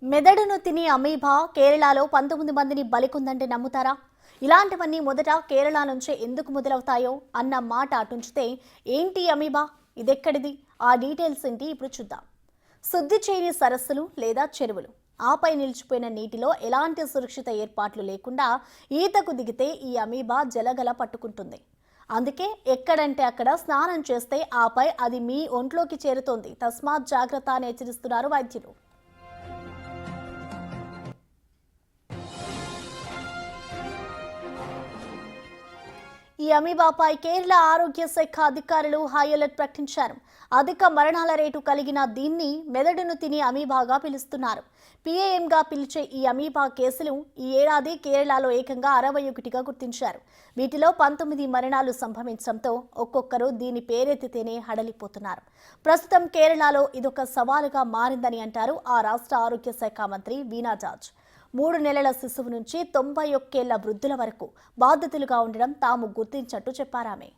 మెదడును తిని అమీబా కేరళలో 19 మందిని బలికొందంటే నమ్ముతారా? ఇలాంటివన్నీ మొదట కేరళ నుంచే ఎందుకు మొదలవుతాయో అన్న మాట అటుంచితే ఏంటి అమీబా, ఇదెక్కడిది, ఆ డీటెయిల్స్ ఏంటి ఇప్పుడు చూద్దాం. శుద్ధి చేయని సరస్సులు లేదా చెరువులు, ఆపై నిలిచిపోయిన నీటిలో ఎలాంటి సురక్షిత ఏర్పాట్లు లేకుండా ఈతకు దిగితే ఈ అమీబా జలగల పట్టుకుంటుంది. అందుకే ఎక్కడంటే అక్కడ స్నానం చేస్తే ఆపై అది మీ ఒంట్లోకి చేరుతోంది. తస్మాత్ జాగ్రత్త అని హెచ్చరిస్తున్నారు వైద్యులు. ఈ అమీబాపై కేరళ ఆరోగ్య శాఖ అధికారులు హై అలర్ట్ ప్రకటించారు. అధిక మరణాల రేటు కలిగిన దీన్ని మెదడును తిని అమీబాగా పిలుస్తున్నారు. పిఏఎంగా పిలిచే ఈ అమీబా కేసులు ఈ ఏడాది కేరళలో ఏకంగా 61గా గుర్తించారు. వీటిలో 19 మరణాలు సంభవించడంతో ఒక్కొక్కరు దీని పేరెత్తితేనే హడలిపోతున్నారు. ప్రస్తుతం కేరళలో ఇదొక సవాలుగా మారిందని అంటారు ఆ రాష్ట్ర ఆరోగ్య శాఖ మంత్రి వీణా జార్జ్. 3 నెలల శిశువు నుంచి 91 ఏళ్ల వృద్ధుల వరకు బాధితులుగా ఉండడం తాము గుర్తించినట్టు చెప్పారామె.